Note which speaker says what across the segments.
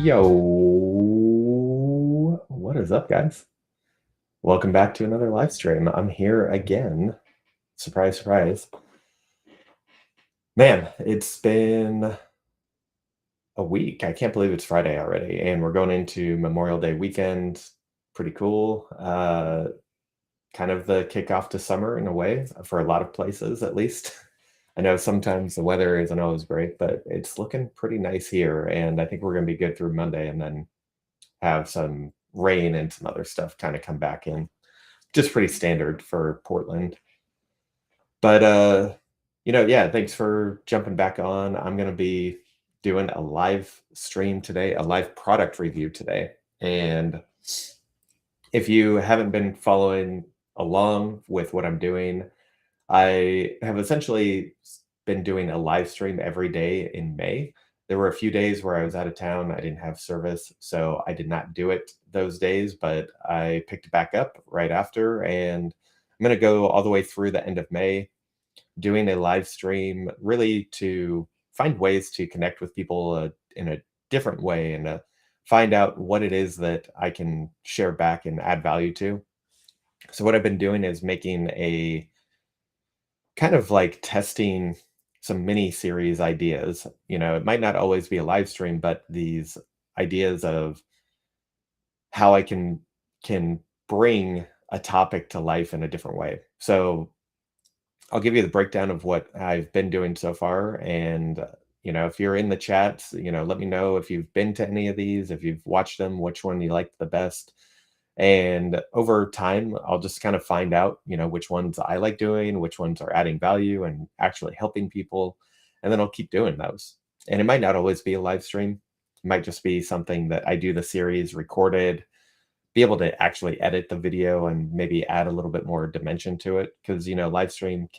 Speaker 1: Yo, what is up, guys? Welcome back to another live stream. I'm here again. Surprise, surprise. Man, it's been a week. I can't believe it's Friday already, and we're going into Memorial Day weekend. Pretty cool. Kind of the kickoff to summer in a way for a lot of places, at least. I know sometimes the weather isn't always great, but it's looking pretty nice here, and I think we're going to be good through Monday and then have some rain and some other stuff kind of come back in. Just pretty standard for Portland. But yeah, thanks for jumping back on. I'm gonna be doing a live stream today, a live product review today. And if you haven't been following along with what I'm doing, I have essentially been doing a live stream every day in May. There were a few days where I was out of town, I didn't have service, so I did not do it those days, but I picked it back up right after, and I'm gonna go all the way through the end of May doing a live stream really to find ways to connect with people in a different way and find out what it is that I can share back and add value to. So what I've been doing is making a kind of like testing some mini series ideas. It might not always be a live stream, but these ideas of how I can bring a topic to life in a different way. So I'll give you the breakdown of what I've been doing so far. And, if you're in the chat, let me know if you've been to any of these, if you've watched them, which one you liked the best. And over time, I'll just kind of find out, which ones I like doing, which ones are adding value and actually helping people. And then I'll keep doing those. And it might not always be a live stream. It might just be something that I do the series recorded, be able to actually edit the video and maybe add a little bit more dimension to it. Because, live stream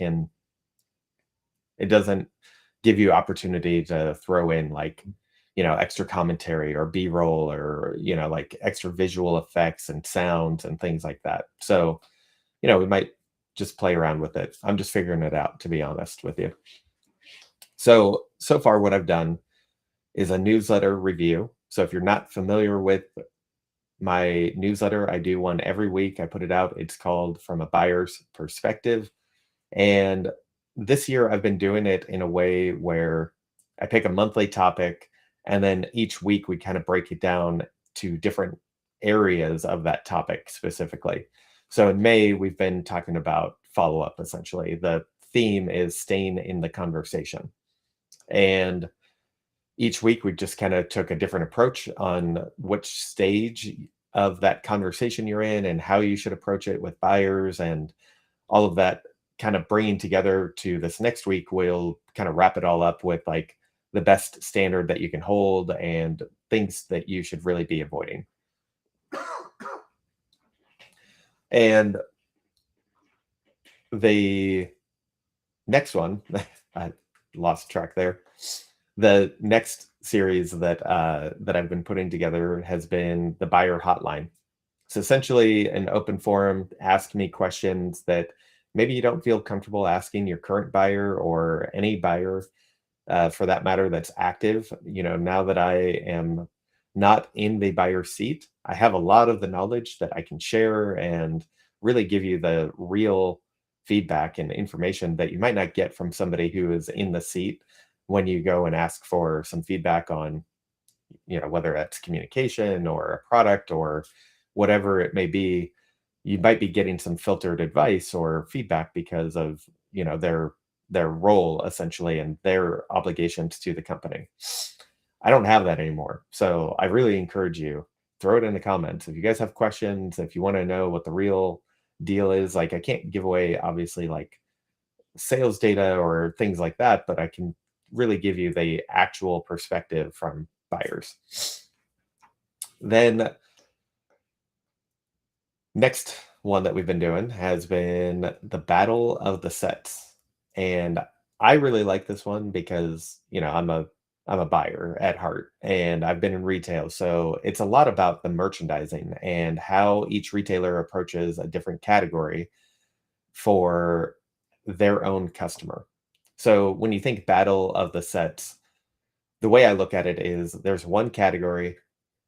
Speaker 1: it doesn't give you opportunity to throw in like, extra commentary or B-roll or, like extra visual effects and sounds and things like that. So, we might just play around with it. I'm just figuring it out, to be honest with you. So far, what I've done is a newsletter review. So if you're not familiar with my newsletter, I do one every week. I put it out. It's called From a Buyer's Perspective. And this year I've been doing it in a way where I pick a monthly topic and then each week we kind of break it down to different areas of that topic specifically. So in May, we've been talking about follow up essentially. The theme is staying in the conversation. And each week we just kind of took a different approach on which stage of that conversation you're in and how you should approach it with buyers and all of that kind of bringing together to this next week. We'll kind of wrap it all up with like the best standard that you can hold and things that you should really be avoiding. And the next one, I lost track there. The next series that I've been putting together has been the buyer hotline. It's essentially an open forum. Ask me questions that maybe you don't feel comfortable asking your current buyer or any buyer, for that matter, that's active. Now that I am not in the buyer seat, I have a lot of the knowledge that I can share and really give you the real feedback and information that you might not get from somebody who is in the seat when you go and ask for some feedback on, whether that's communication or a product or whatever it may be. You might be getting some filtered advice or feedback because of, their role essentially and their obligations to the company. I don't have that anymore. So I really encourage you, throw it in the comments. If you guys have questions, if you want to know what the real deal is, like I can't give away obviously like sales data or things like that, but I can really give you the actual perspective from buyers. Then next one that we've been doing has been the Battle of the Sets. And I really like this one because, I'm a buyer at heart and I've been in retail. So it's a lot about the merchandising and how each retailer approaches a different category for their own customer. So when you think Battle of the Sets, the way I look at it is there's one category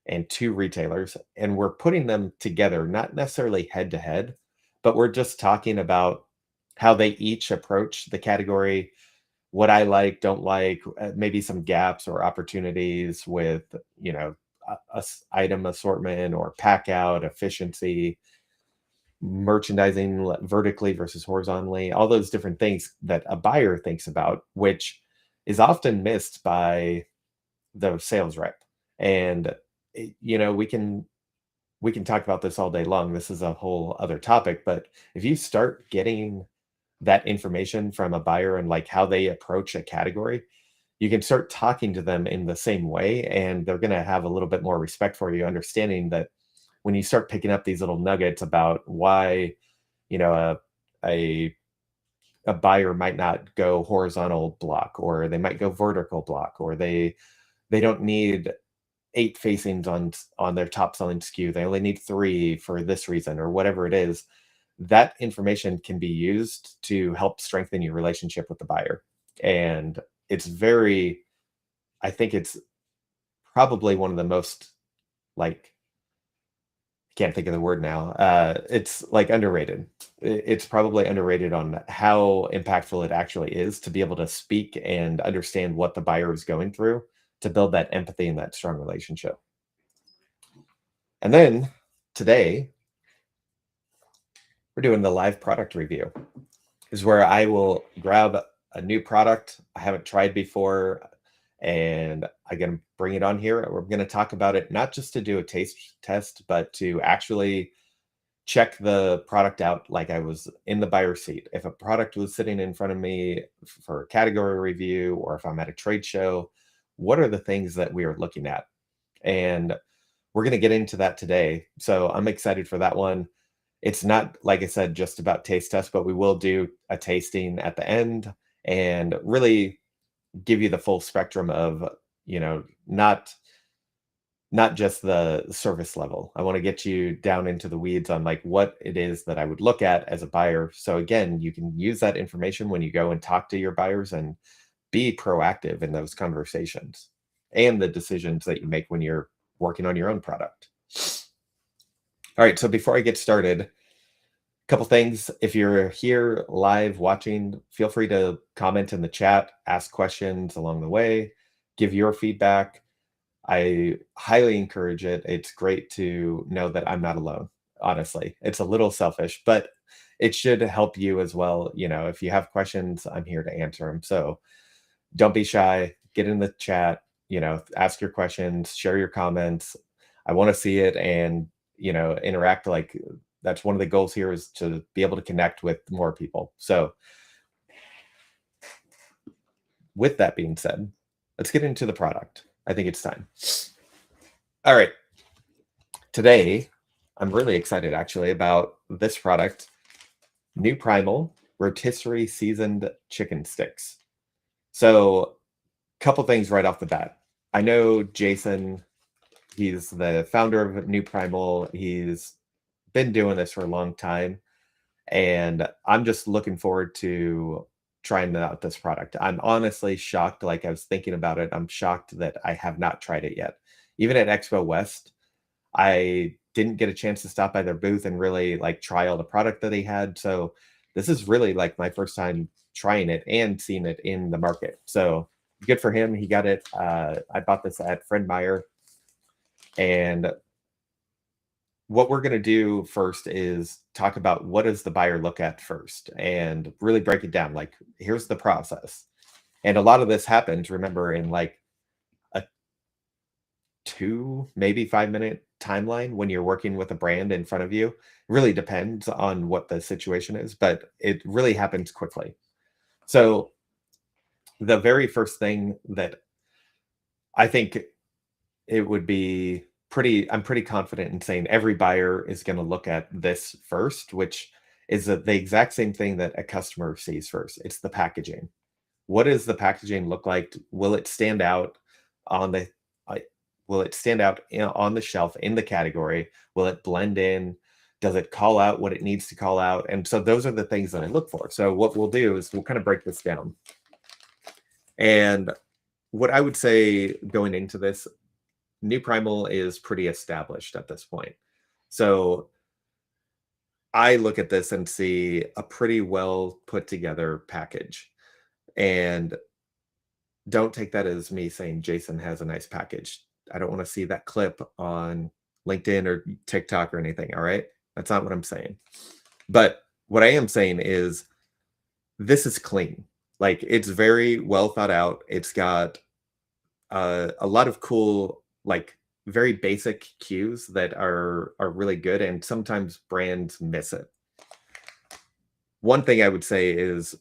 Speaker 1: and two retailers, and we're putting them together, not necessarily head to head, but we're just talking about how they each approach the category, what I like, don't like, maybe some gaps or opportunities with, item assortment or pack out efficiency, merchandising vertically versus horizontally, all those different things that a buyer thinks about, which is often missed by the sales rep. And we can talk about this all day long. This is a whole other topic, but if you start getting that information from a buyer and like how they approach a category, you can start talking to them in the same way, and they're going to have a little bit more respect for you, understanding that when you start picking up these little nuggets about why, you know, a a buyer might not go horizontal block, or they might go vertical block, or they don't need 8 facings on their top selling SKU. They only need 3 for this reason or whatever it is. That information can be used to help strengthen your relationship with the buyer. And it's very I think it's probably one of the most, like, can't think of the word now. It's like underrated. It's probably underrated on how impactful it actually is to be able to speak and understand what the buyer is going through to build that empathy and that strong relationship. And then today, we're doing the live product review, is where I will grab a new product I haven't tried before, and I'm gonna bring it on here. And we're gonna talk about it not just to do a taste test, but to actually check the product out like I was in the buyer seat. If a product was sitting in front of me for a category review, or if I'm at a trade show, what are the things that we are looking at? And we're going to get into that today. So I'm excited for that one. It's not, like I said, just about taste test, but we will do a tasting at the end and really give you the full spectrum of, not just the service level. I want to get you down into the weeds on like what it is that I would look at as a buyer. So again, you can use that information when you go and talk to your buyers and be proactive in those conversations and the decisions that you make when you're working on your own product. All right, so before I get started, a couple things. If you're here live watching, feel free to comment in the chat, ask questions along the way, give your feedback. I highly encourage it. It's great to know that I'm not alone. Honestly, it's a little selfish, but it should help you as well. If you have questions, I'm here to answer them. So don't be shy. Get in the chat, ask your questions, share your comments. I want to see it and, interact. Like, that's one of the goals here, is to be able to connect with more people. So with that being said, let's get into the product. I think it's time. All right. Today, I'm really excited actually about this product, New Primal Rotisserie Seasoned Chicken Sticks. So, couple things right off the bat. I know Jason, he's the founder of New Primal. He's been doing this for a long time, and I'm just looking forward to trying out this product. I'm honestly shocked. Like, I was thinking about it. I'm shocked that I have not tried it yet. Even at Expo West, I didn't get a chance to stop by their booth and really like try all the product that they had. So this is really like my first time trying it and seeing it in the market. So good for him. He got it. I bought this at Fred Meyer. And what we're going to do first is talk about what does the buyer look at first and really break it down. Like, here's the process. And a lot of this happens, remember, in like a 2, maybe 5-minute timeline when you're working with a brand in front of you. It really depends on what the situation is, but it really happens quickly. So the very first thing that I think it would be I'm pretty confident in saying every buyer is going to look at this first, which is the exact same thing that a customer sees first. It's the packaging. What does the packaging look like? Will it stand out on the uh, will it stand out on the shelf in the category? Will it blend in? Does it call out what it needs to call out? And so those are the things that I look for. So what we'll do is we'll kind of break this down. And what I would say going into this, New Primal is pretty established at this point. So I look at this and see a pretty well put together package. And don't take that as me saying Jason has a nice package. I don't want to see that clip on LinkedIn or TikTok or anything. All right. That's not what I'm saying. But what I am saying is this is clean. Like it's very well thought out. It's got a lot of cool, like very basic cues that are really good, and sometimes brands miss it. One thing I would say is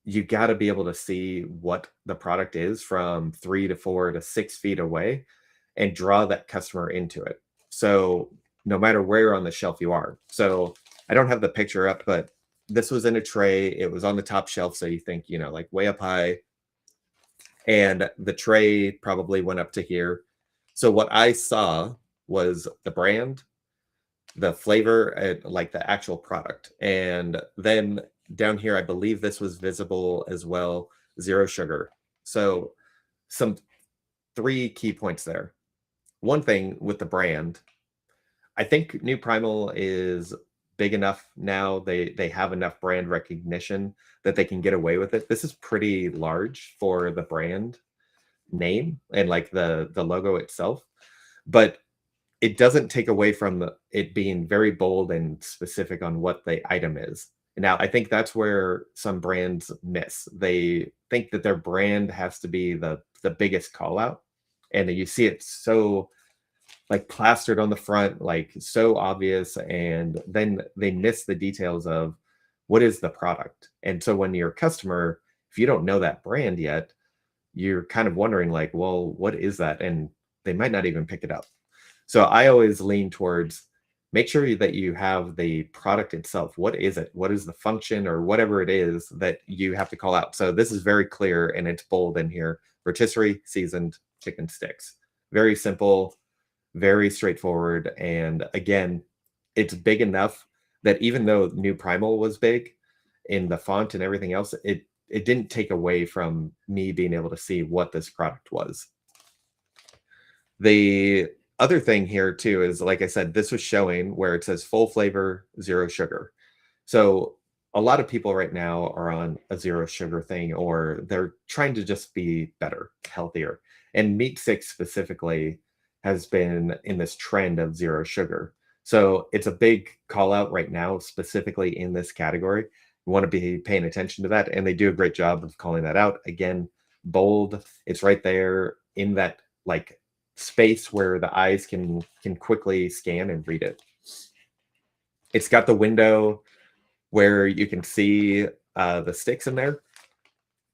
Speaker 1: you got to be able to see what the product is from 3 to 4 to 6 feet away and draw that customer into it. So no matter where on the shelf you are. So I don't have the picture up, but this was in a tray. It was on the top shelf. So you think, like way up high. And the tray probably went up to here. So what I saw was the brand, the flavor, and like the actual product. And then down here, I believe this was visible as well, zero sugar. So some 3 key points there. One thing with the brand, I think New Primal is big enough now. They have enough brand recognition that they can get away with it. This is pretty large for the brand name and like the logo itself, but it doesn't take away from it being very bold and specific on what the item is. Now, I think that's where some brands miss. They think that their brand has to be the biggest call out, and you see it so like plastered on the front, like so obvious, and then they miss the details of what is the product. And so when you're a customer, if you don't know that brand yet, you're kind of wondering like, well, what is that? And they might not even pick it up. So I always lean towards make sure that you have the product itself. What is it? What is the function or whatever it is that you have to call out? So this is very clear and it's bold in here. Rotisserie seasoned chicken sticks. Very simple, very straightforward. And again, it's big enough that even though New Primal was big in the font and everything else, it didn't take away from me being able to see what this product was. The other thing here too is, like I said, this was showing where it says full flavor, zero sugar. So a lot of people right now are on a zero sugar thing, or they're trying to just be better, healthier. And Meat Six specifically has been in this trend of zero sugar. So it's a big call out right now, specifically in this category. You want to be paying attention to that. And they do a great job of calling that out. Again, bold. It's right there in that like space where the eyes can quickly scan and read it. It's got the window where you can see the sticks in there.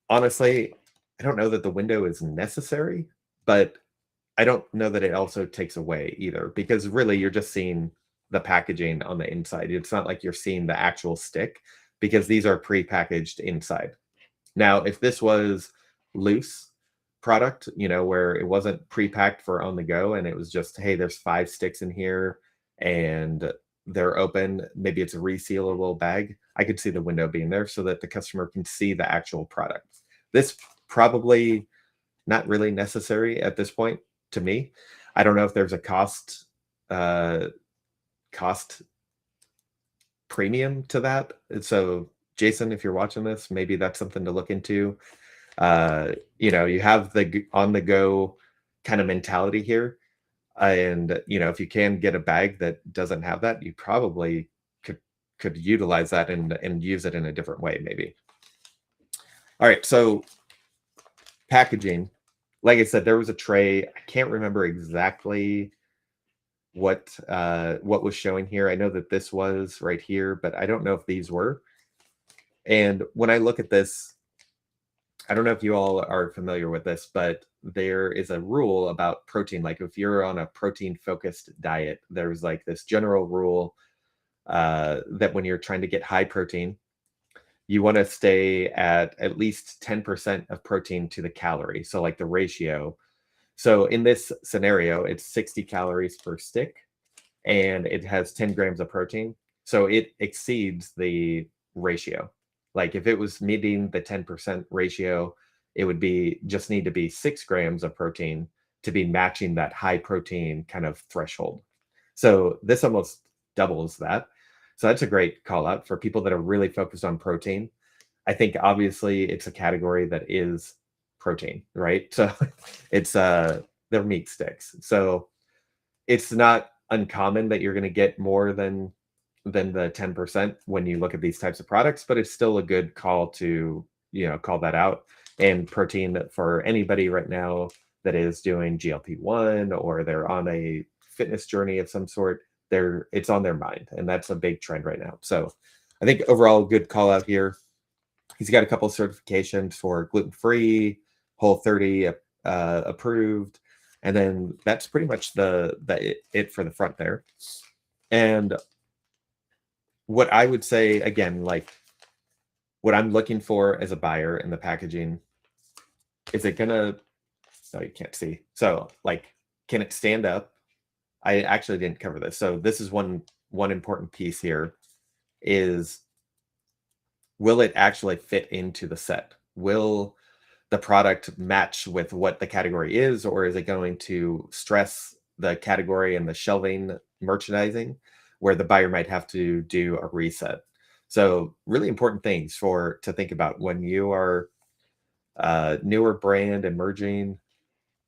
Speaker 1: Honestly, I don't know that the window is necessary, but I don't know that it also takes away either, because really you're just seeing the packaging on the inside. It's not like you're seeing the actual stick because these are pre-packaged inside. Now, if this was loose product, where it wasn't pre-packed for on the go and it was just, hey, there's 5 sticks in here and they're open, maybe it's a resealable bag, I could see the window being there so that the customer can see the actual product. This probably not really necessary at this point to me. I don't know if there's a cost premium to that. So Jason, if you're watching this, maybe that's something to look into. You have the on the go kind of mentality here. And if you can get a bag that doesn't have that, you probably could utilize that and use it in a different way, maybe. All right, so packaging. Like I said, there was a tray. I can't remember exactly what was showing here. I know that this was right here, but I don't know if these were. And when I look at this, I don't know if you all are familiar with this, but there is a rule about protein. Like if you're on a protein focused diet, there's like this general rule that when you're trying to get high protein, you want to stay at least 10% of protein to the calorie. So like the ratio. So in this scenario, it's 60 calories per stick and it has 10 grams of protein. So it exceeds the ratio. Like if it was meeting the 10% ratio, it would be just need to be 6 grams of protein to be matching that high protein kind of threshold. So this almost doubles that. So that's a great call out for people that are really focused on protein. I think obviously it's a category that is protein, right? So it's they're meat sticks. So it's not uncommon that you're going to get more than the 10% when you look at these types of products, but it's still a good call to, call that out. And protein for anybody right now that is doing GLP-1 or they're on a fitness journey of some sort, it's on their mind. And that's a big trend right now. So I think overall good call out here. He's got a couple certifications for gluten-free, Whole30 approved, and then that's pretty much it for the front there. And what I would say again, like what I'm looking for as a buyer in the packaging, is it gonna? Oh, you can't see. So, like, can it stand up? I actually didn't cover this. So this is one important piece here is will it actually fit into the set? Will the product match with what the category is, or is it going to stress the category and the shelving merchandising where the buyer might have to do a reset? So really important things to think about when you are newer brand emerging.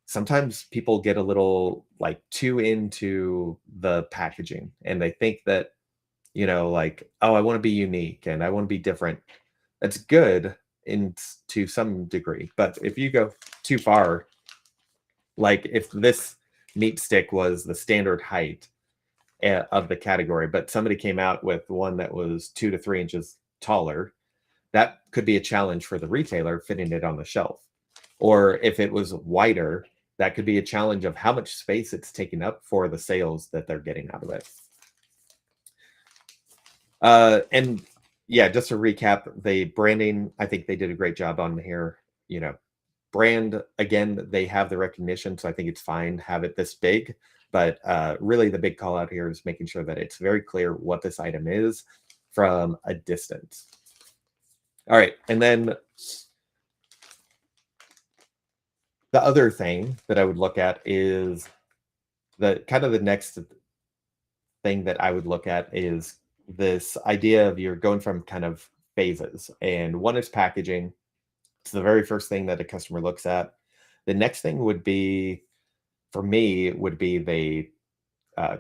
Speaker 1: Sometimes people get a little like too into the packaging and they think that, like, oh, I want to be unique and I want to be different. That's good to some degree, but if you go too far, like if this meat stick was the standard height of the category, but somebody came out with one that was 2 to 3 inches taller, that could be a challenge for the retailer fitting it on the shelf. Or if it was wider, that could be a challenge of how much space it's taking up for the sales that they're getting out of it. And yeah, just to recap, the branding, I think they did a great job on here. Brand, again, they have the recognition, so I think it's fine to have it this big. But really, the big call out here is making sure that it's very clear what this item is from a distance. All right, and then the other thing that I would look at is the next thing that I would look at is this idea of you're going from kind of phases. And one is packaging. It's the very first thing that a customer looks at. The next thing would be, for me, would be the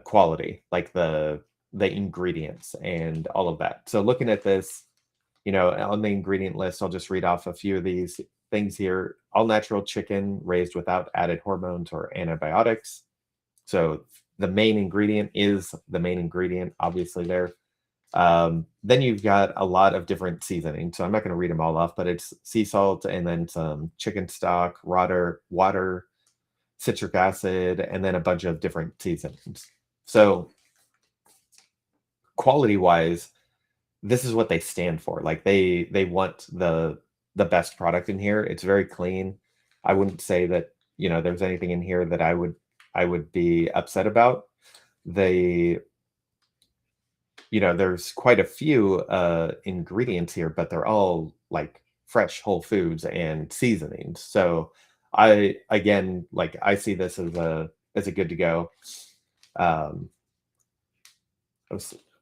Speaker 1: quality, like the ingredients and all of that. So looking at this, on the ingredient list, I'll just read off a few of these things here. All natural chicken raised without added hormones or antibiotics. So the main ingredient is the main ingredient, obviously there. Then you've got a lot of different seasonings. So I'm not going to read them all off, but it's sea salt and then some chicken stock, water, citric acid, and then a bunch of different seasonings. So quality wise, this is what they stand for. Like they want the best product in here. It's very clean. I wouldn't say that, there's anything in here that I would be upset about. There's quite a few ingredients here, but they're all like fresh whole foods and seasonings. So I again, like I see this as a good to go. I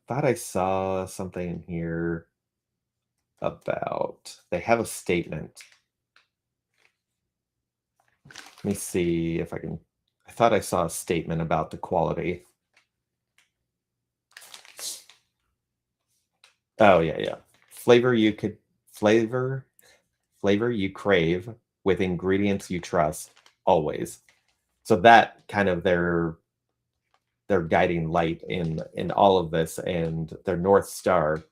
Speaker 1: thought I saw something here about they have a statement. Let me see if I can. I thought I saw a statement about the quality. Oh yeah. Flavor you could flavor you crave with ingredients you trust always. So that kind of their guiding light in all of this and their North Star.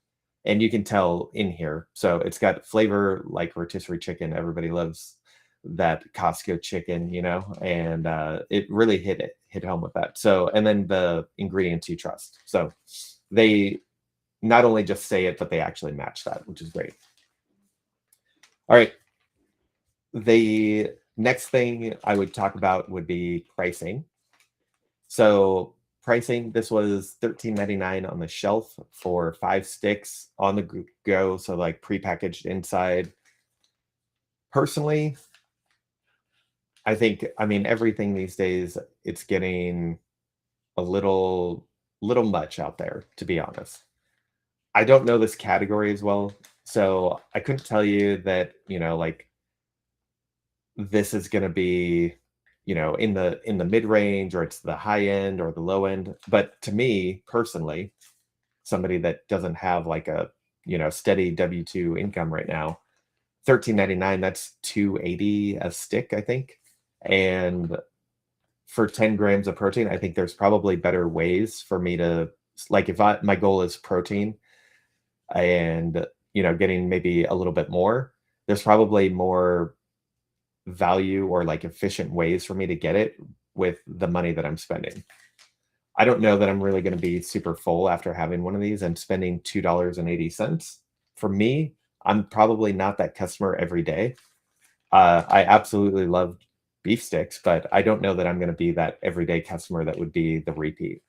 Speaker 1: And you can tell in here. So it's got flavor like rotisserie chicken. Everybody loves that Costco chicken, and it really hit home with that. So, and then the ingredients you trust. So they not only just say it, but they actually match that, which is great. All right. The next thing I would talk about would be pricing. So pricing, this was $13.99 on the shelf for 5 sticks on the go, so like prepackaged inside. Personally, I think, I mean, everything these days, it's getting a little much out there, to be honest. I don't know this category as well, so I couldn't tell you that, like, this is gonna be, in the mid-range, or it's the high end or the low end. But to me, personally, somebody that doesn't have like a, steady W-2 income right now, 13.99, that's 280 a stick, I think. And for 10 grams of protein, I think there's probably better ways for me to, like, if I my goal is protein and, getting maybe a little bit more, there's probably more value or like efficient ways for me to get it with the money that I'm spending. I don't know that I'm really going to be super full after having one of these and spending $2.80. For me, I'm probably not that customer every day. I absolutely love beef sticks, but I don't know that I'm going to be that everyday customer that would be the repeat.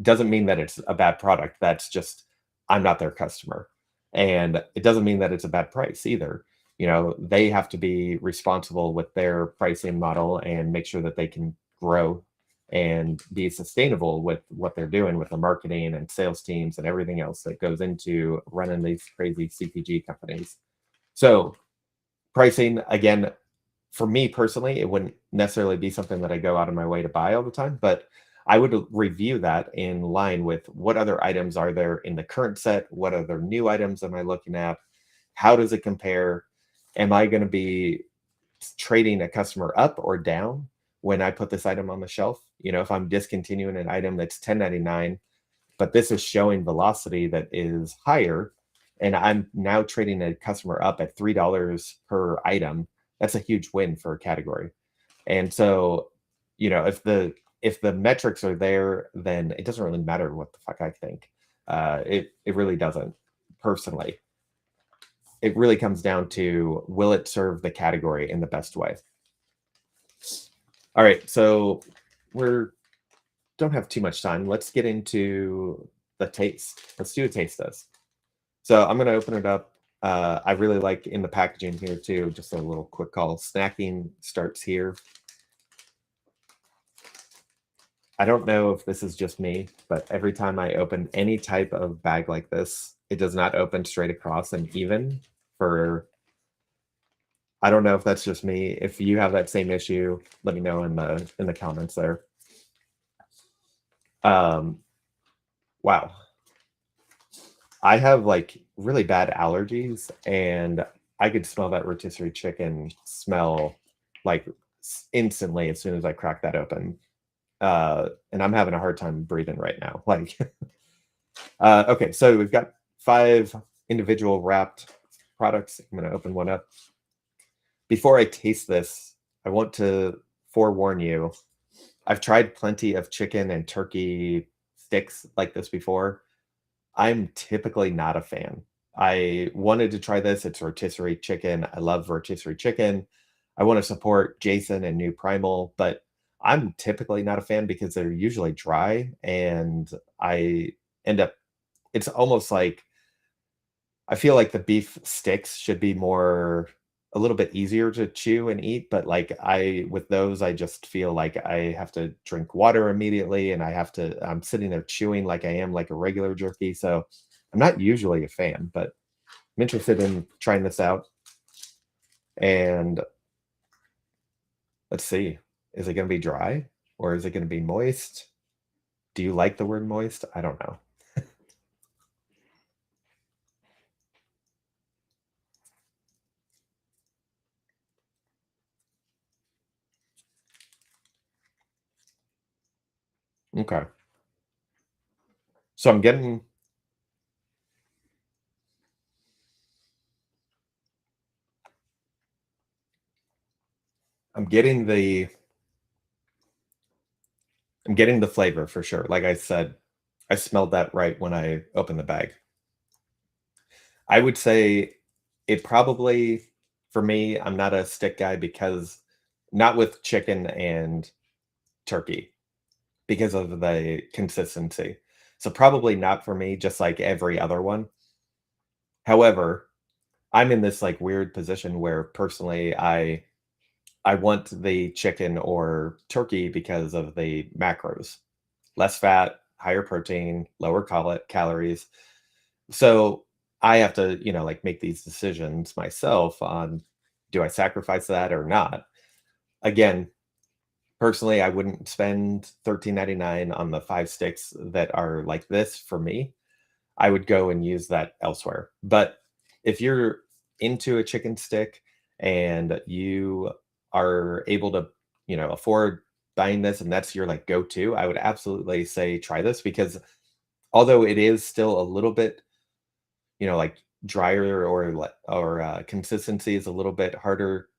Speaker 1: Doesn't mean that it's a bad product. That's just, I'm not their customer. And it doesn't mean that it's a bad price either. They have to be responsible with their pricing model and make sure that they can grow and be sustainable with what they're doing with the marketing and sales teams and everything else that goes into running these crazy CPG companies. So, pricing, again, for me personally, it wouldn't necessarily be something that I go out of my way to buy all the time, but I would review that in line with what other items are there in the current set? What other new items am I looking at? How does it compare? Am I going to be trading a customer up or down when I put this item on the shelf? If I'm discontinuing an item that's 10.99, but this is showing velocity that is higher, and I'm now trading a customer up at $3 per item, that's a huge win for a category. And so, if the metrics are there, then it doesn't really matter what the fuck I think. It really doesn't. Personally, it really comes down to, will it serve the category in the best way? All right, so we're don't have too much time. Let's get into the taste. Let's do a taste test. So I'm gonna open it up. I really like in the packaging here too, just a little quick call. Snacking starts here. I don't know if this is just me, but every time I open any type of bag like this, it does not open straight across and even for, I don't know if that's just me. If you have that same issue, let me know in the comments there. Um, wow. I have like really bad allergies, and I could smell that rotisserie chicken smell like instantly as soon as I crack that open. And I'm having a hard time breathing right now. Like, okay, so we've got 5 individual wrapped products. I'm going to open one up. Before I taste this, I want to forewarn you. I've tried plenty of chicken and turkey sticks like this before. I'm typically not a fan. I wanted to try this. It's rotisserie chicken. I love rotisserie chicken. I want to support Jason and New Primal, but I'm typically not a fan because they're usually dry, and I end up, it's almost like, I feel like the beef sticks should be more, a little bit easier to chew and eat, but like, I with those, I just feel like I have to drink water immediately, and I'm sitting there chewing like I am like a regular jerky. So I'm not usually a fan, but I'm interested in trying this out. And let's see, is it going to be dry or is it going to be moist? Do you like the word moist? I don't know. Okay. So I'm getting the I'm getting the flavor for sure. Like I said, I smelled that right when I opened the bag. I would say it probably, for me, I'm not a stick guy because, not with chicken and turkey, because of the consistency. So probably not for me, just like every other one. However, I'm in this like weird position where personally, I I want the chicken or turkey because of the macros. Less fat, higher protein, lower calories. So I have to, like make these decisions myself on, do I sacrifice that or not? Again, personally, I wouldn't spend 13.99 on the 5 sticks that are like this for me. I would go and use that elsewhere. But if you're into a chicken stick and you are able to, afford buying this and that's your like go-to, I would absolutely say try this because although it is still a little bit, like drier or consistency is a little bit harder,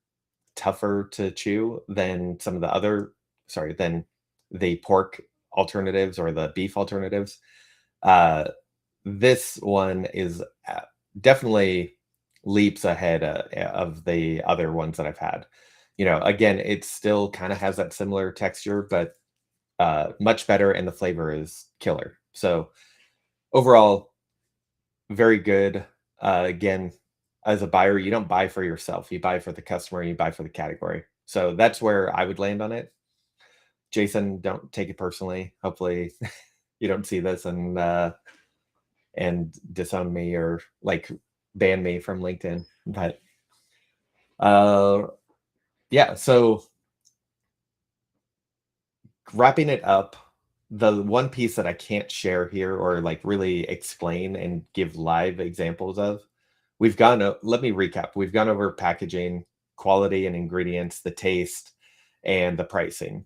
Speaker 1: tougher to chew than some of the other, sorry, than the pork alternatives or the beef alternatives. Uh, this one is definitely leaps ahead of the other ones that I've had. Again, it still kind of has that similar texture, but much better, and the flavor is killer. So overall, very good. Again, as a buyer, you don't buy for yourself; you buy for the customer, you buy for the category. So that's where I would land on it. Jason, don't take it personally. Hopefully, you don't see this and disown me or like ban me from LinkedIn. But uh yeah, so wrapping it up, the one piece that I can't share here or like really explain and give live examples of, let me recap. We've gone over packaging, quality and ingredients, the taste, and the pricing.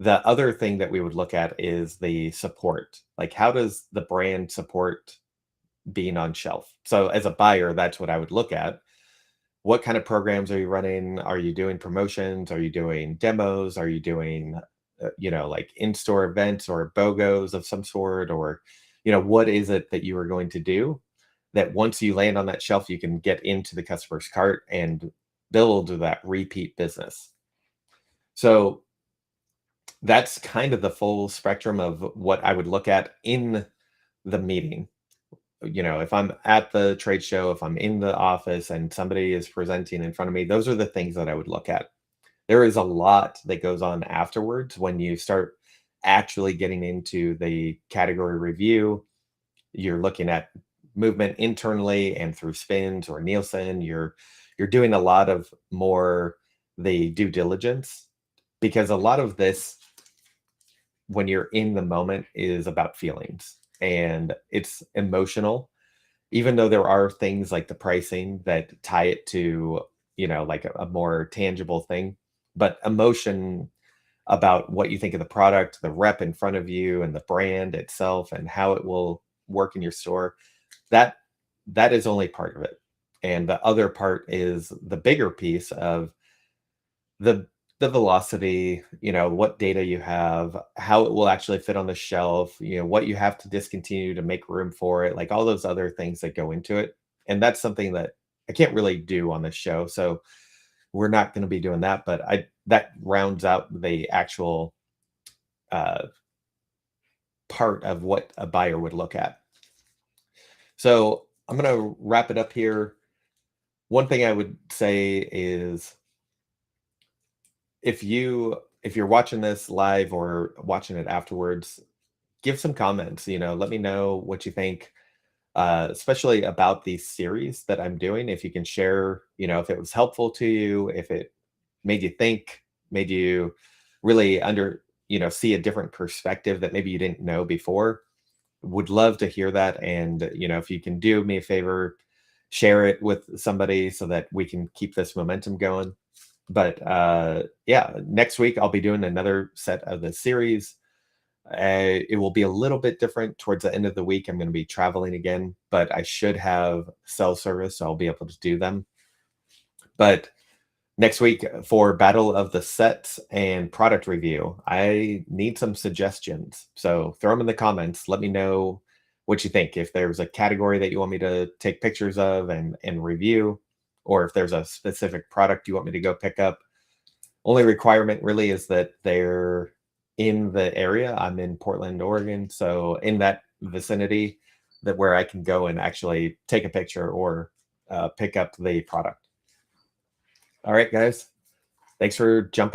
Speaker 1: The other thing that we would look at is the support. Like, how does the brand support being on shelf? So, as a buyer, that's what I would look at. What kind of programs are you running? Are you doing promotions? Are you doing demos? Are you doing, like in-store events or BOGOs of some sort? Or, what is it that you are going to do that once you land on that shelf, you can get into the customer's cart and build that repeat business? So that's kind of the full spectrum of what I would look at in the meeting. If I'm at the trade show, if I'm in the office and somebody is presenting in front of me, those are the things that I would look at. There is a lot that goes on afterwards when you start actually getting into the category review. You're looking at movement internally and through spins or Nielsen. You're doing a lot of more the due diligence because a lot of this when you're in the moment is about feelings and it's emotional, even though there are things like the pricing that tie it to, like a more tangible thing, but emotion about what you think of the product, the rep in front of you, and the brand itself, and how it will work in your store, that that is only part of it. And the other part is the bigger piece of the the velocity, what data you have, how it will actually fit on the shelf, what you have to discontinue to make room for it, like all those other things that go into it. And that's something that I can't really do on this show. So we're not going to be doing that, but I that rounds out the actual uh, part of what a buyer would look at. So I'm going to wrap it up here. One thing I would say is if you're watching this live or watching it afterwards, give some comments. Let me know what you think, especially about these series that I'm doing. If you can share, if it was helpful to you, if it made you think, made you really see a different perspective that maybe you didn't know before. Would love to hear that. And, if you can do me a favor, share it with somebody so that we can keep this momentum going. But yeah, next week I'll be doing another set of the series. It will be a little bit different towards the end of the week. I'm going to be traveling again, but I should have cell service, so I'll be able to do them. But next week for Battle of the Sets and product review, I need some suggestions. So throw them in the comments. Let me know what you think. If there's a category that you want me to take pictures of and review, or if there's a specific product you want me to go pick up. Only requirement really is that they're in the area. I'm in Portland, Oregon, so in that vicinity that where I can go and actually take a picture or pick up the product. All right, guys. Thanks for jumping